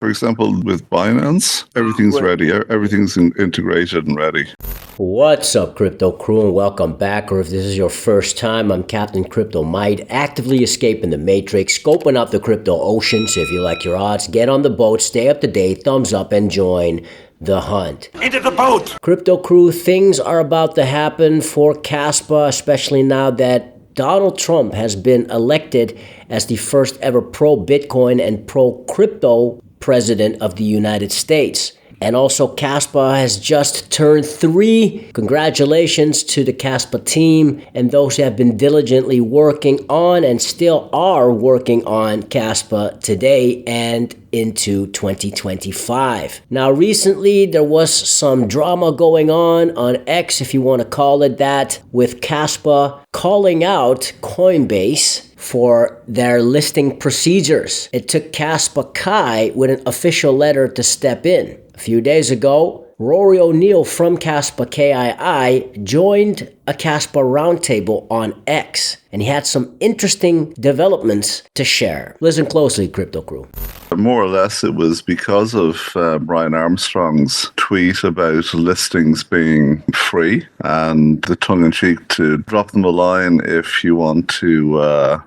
For example, with Binance, everything's ready. Everything's integrated and ready. What's up, crypto crew, and welcome back. Or if this is your first time, I'm Captain Crypto Might, actively escaping the matrix, scoping out the crypto ocean. So if you like your odds, get on the boat, stay up to date, thumbs up, and join the hunt. Into the boat! Crypto crew, things are about to happen for Kaspa, especially now that Donald Trump has been elected as the first ever pro-Bitcoin and pro-crypto president of the United States. And also Kaspa has just turned 3. Congratulations to the Kaspa team and those who have been diligently working on and still are working on Kaspa today and into 2025. Now recently there was some drama going on X, if you want to call it that, with Kaspa calling out Coinbase for their listing procedures. It took Kaspa Kii with an official letter to step in. A few days ago, Rory O'Neill from Kaspa Kii joined a Kaspa roundtable on X, and he had some interesting developments to share. Listen closely, crypto crew. More or less, it was because of Brian Armstrong's tweet about listings being free and the tongue-in-cheek to drop them a line if you want to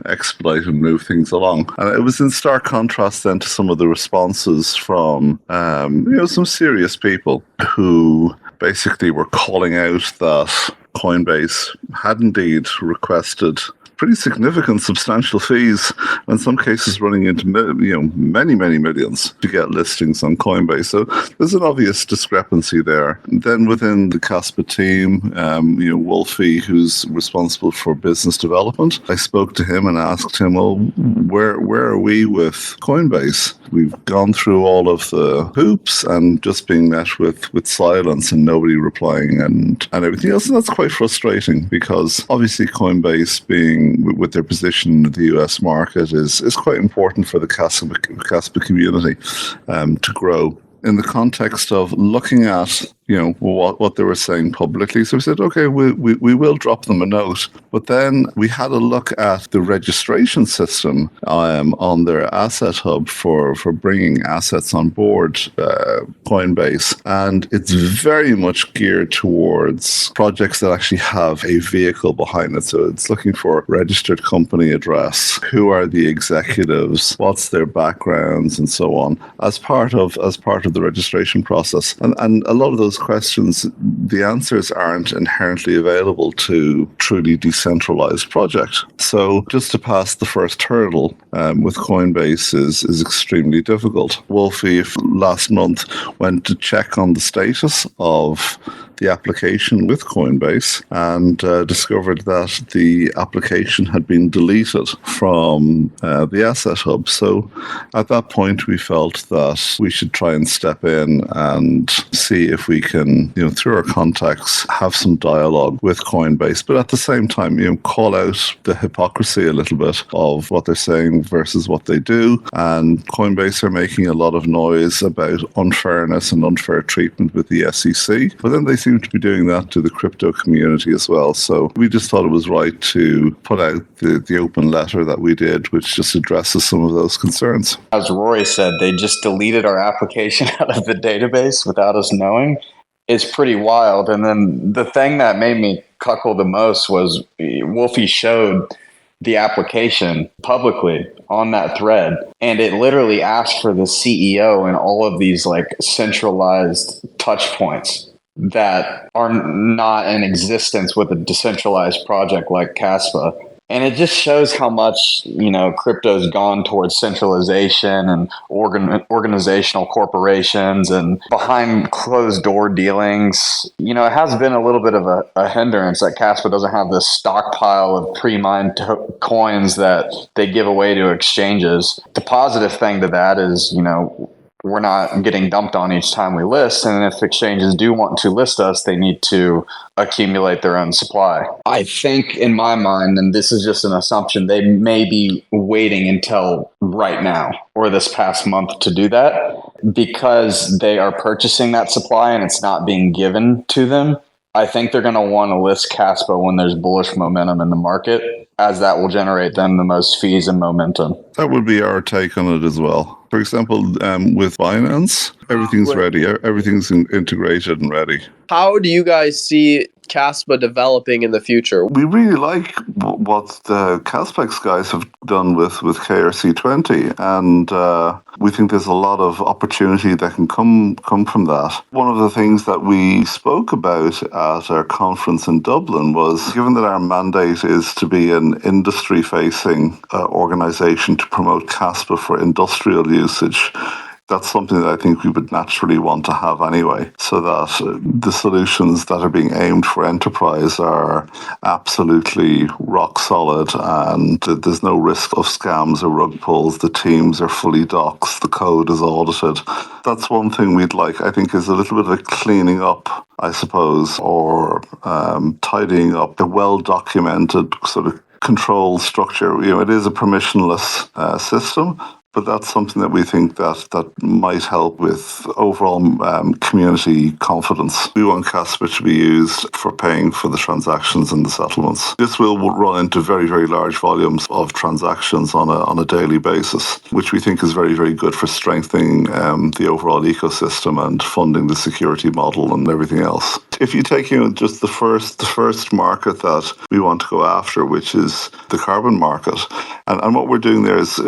exploit and move things along. And it was in stark contrast then to some of the responses from, some serious people who basically were calling out that Coinbase had indeed requested pretty significant, substantial fees, in some cases running into many millions to get listings on Coinbase. So there's an obvious discrepancy there. Then within the Kaspa team, Wolfie, who's responsible for business development, I spoke to him and asked him, well, where are we with Coinbase? We've gone through all of the hoops and just being met with silence and nobody replying and everything else. And that's quite frustrating because obviously Coinbase being with their position in the US market is quite important for the Kaspa community to grow. In the context of looking at what they were saying publicly. So we said, okay, we will drop them a note. But then we had a look at the registration system on their asset hub for bringing assets on board Coinbase. And it's very much geared towards projects that actually have a vehicle behind it. So it's looking for registered company address, who are the executives, what's their backgrounds, and so on, as part of the registration process. And a lot of those questions, the answers aren't inherently available to truly decentralized project. So just to pass the first hurdle with Coinbase is extremely difficult. Wolfie last month went to check on the status of the application with Coinbase and discovered that the application had been deleted from the asset hub. So at that point, we felt that we should try and step in and see if we can, through our contacts, have some dialogue with Coinbase, but at the same time, call out the hypocrisy a little bit of what they're saying versus what they do. And Coinbase are making a lot of noise about unfairness and unfair treatment with the SEC, but then they seem to be doing that to the crypto community as well. So we just thought it was right to put out the open letter that we did, which just addresses some of those concerns. As Rory said, they just deleted our application out of the database without us knowing. It's pretty wild. And then the thing that made me cuckle the most was Wolfie showed the application publicly on that thread, and it literally asked for the CEO and all of these centralized touch points that are not in existence with a decentralized project like Kaspa. And it just shows how much, crypto's gone towards centralization and organizational corporations and behind closed door dealings. It has been a little bit of a hindrance that Kaspa doesn't have this stockpile of pre-mined coins that they give away to exchanges. The positive thing to that is, we're not getting dumped on each time we list. And if exchanges do want to list us, they need to accumulate their own supply. I think in my mind, and this is just an assumption, they may be waiting until right now or this past month to do that because they are purchasing that supply and it's not being given to them. I think they're going to want to list Kaspa when there's bullish momentum in the market, as that will generate them the most fees and momentum. That would be our take on it as well. For example, with Binance, everything's ready. Everything's integrated and ready. How do you guys see Kaspa developing in the future? We really like what the Kaspex guys have done with KRC20, and we think there's a lot of opportunity that can come from that. One of the things that we spoke about at our conference in Dublin was, given that our mandate is to be an industry-facing organization to promote Kaspa for industrial usage, that's something that I think we would naturally want to have anyway, so that the solutions that are being aimed for enterprise are absolutely rock solid and there's no risk of scams or rug pulls. The teams are fully doxed, the code is audited. That's one thing we'd like, I think, is a little bit of a cleaning up, I suppose, or tidying up a well-documented sort of control structure. It is a permissionless system, but that's something that we think that might help with overall community confidence. We want Kaspa to be used for paying for the transactions and the settlements. This will run into very, very large volumes of transactions on a daily basis, which we think is very, very good for strengthening the overall ecosystem and funding the security model and everything else. If you take just the first market that we want to go after, which is the carbon market, and what we're doing there is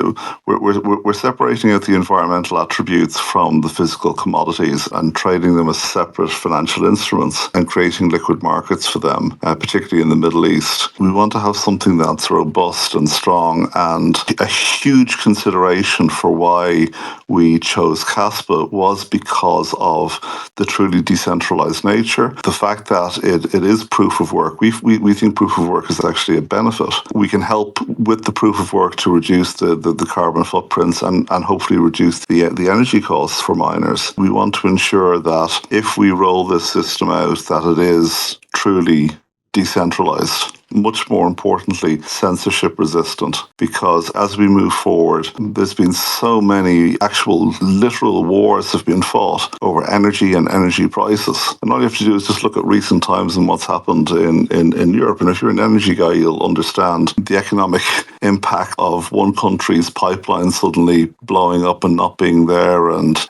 we're separating out the environmental attributes from the physical commodities and trading them as separate financial instruments and creating liquid markets for them, particularly in the Middle East. We want to have something that's robust and strong, and a huge consideration for why we chose Kaspa was because of the truly decentralized nature. The fact that it is proof of work. We think proof of work is actually a benefit. We can help with the proof of work to reduce the carbon footprints and hopefully reduce the energy costs for miners. We want to ensure that if we roll this system out, that it is truly decentralized. Much more importantly, censorship resistant, because as we move forward, there's been so many actual literal wars have been fought over energy and energy prices. And all you have to do is just look at recent times and what's happened in Europe. And if you're an energy guy, you'll understand the economic impact of one country's pipeline suddenly blowing up and not being there, and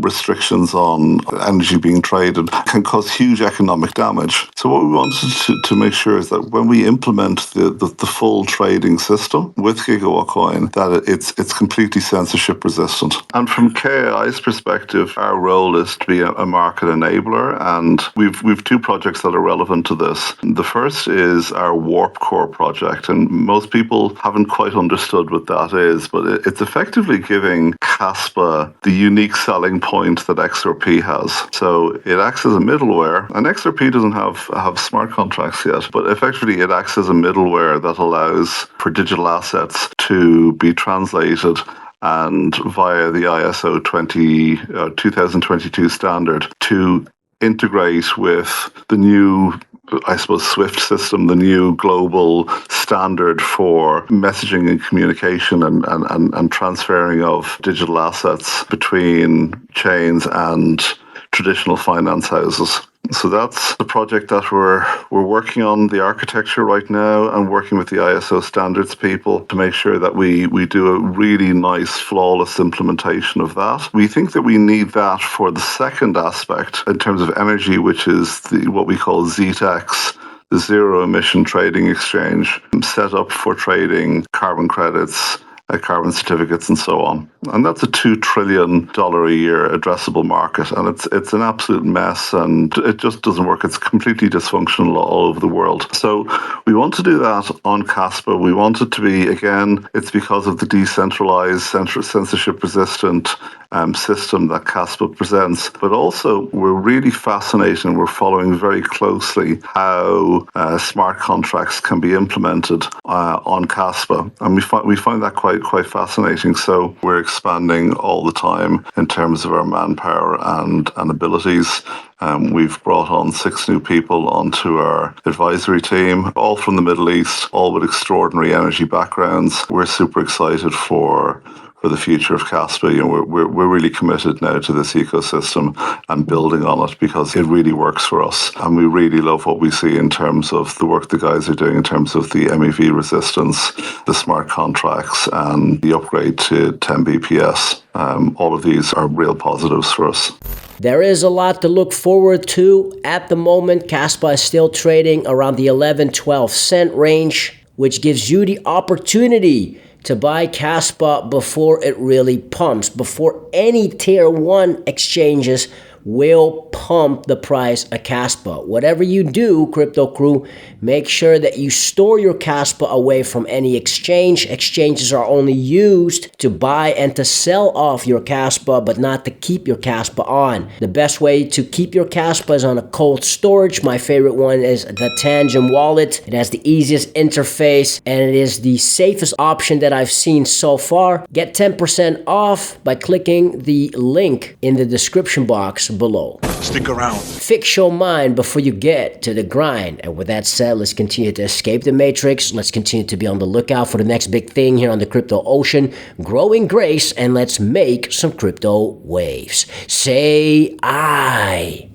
restrictions on energy being traded can cause huge economic damage. So what we wanted to make sure is that when we implement the full trading system with Gigawatt Coin, that it's completely censorship resistant. And from KAI's perspective, our role is to be a market enabler, and we've two projects that are relevant to this. The first is our Warp Core project, and most people haven't quite understood what that is, but it's effectively giving Kaspa the unique selling point that XRP has. So it acts as a middleware, and XRP doesn't have smart contracts yet, but effectively it acts as a middleware that allows for digital assets to be translated and via the ISO 2022 standard to integrate with the new, I suppose, SWIFT system, the new global standard for messaging and communication and transferring of digital assets between chains and traditional finance houses. So that's the project that we're working on, the architecture right now, and working with the ISO standards people to make sure that we do a really nice, flawless implementation of that. We think that we need that for the second aspect in terms of energy, which is what we call ZTEX, the Zero Emission Trading Exchange, set up for trading carbon credits, carbon certificates and so on. And that's a $2 trillion a year addressable market. And it's an absolute mess, and it just doesn't work. It's completely dysfunctional all over the world. So we want to do that on Kaspa. We want it to be, again, it's because of the decentralized, censorship resistant system that Kaspa presents. But also, we're really fascinated and we're following very closely how smart contracts can be implemented on Kaspa. And we find that quite fascinating. So we're expanding all the time in terms of our manpower and abilities. We've brought on 6 new people onto our advisory team, all from the Middle East, all with extraordinary energy backgrounds. We're super excited for for the future of Kaspa. We're really committed now to this ecosystem and building on it because it really works for us. And we really love what we see in terms of the work the guys are doing in terms of the MEV resistance, the smart contracts, and the upgrade to 10 BPS. All of these are real positives for us. There is a lot to look forward to. At the moment, Kaspa is still trading around the 11-12 cent range, which gives you the opportunity to buy Kaspa before it really pumps, before any tier 1 exchanges will pump the price of Kaspa. Whatever you do, crypto crew, make sure that you store your Kaspa away from any exchange. Exchanges are only used to buy and to sell off your Kaspa, but not to keep your Kaspa on. The best way to keep your Kaspa is on a cold storage. My favorite one is the Tangent wallet. It has the easiest interface and it is the safest option that I've seen so far. Get 10% off by clicking the link in the description box below. Stick around. Fix your mind before you get to the grind. And with that said, let's continue to escape the matrix. Let's continue to be on the lookout for the next big thing here on the crypto ocean. Grow in grace and let's make some crypto waves. Say aye.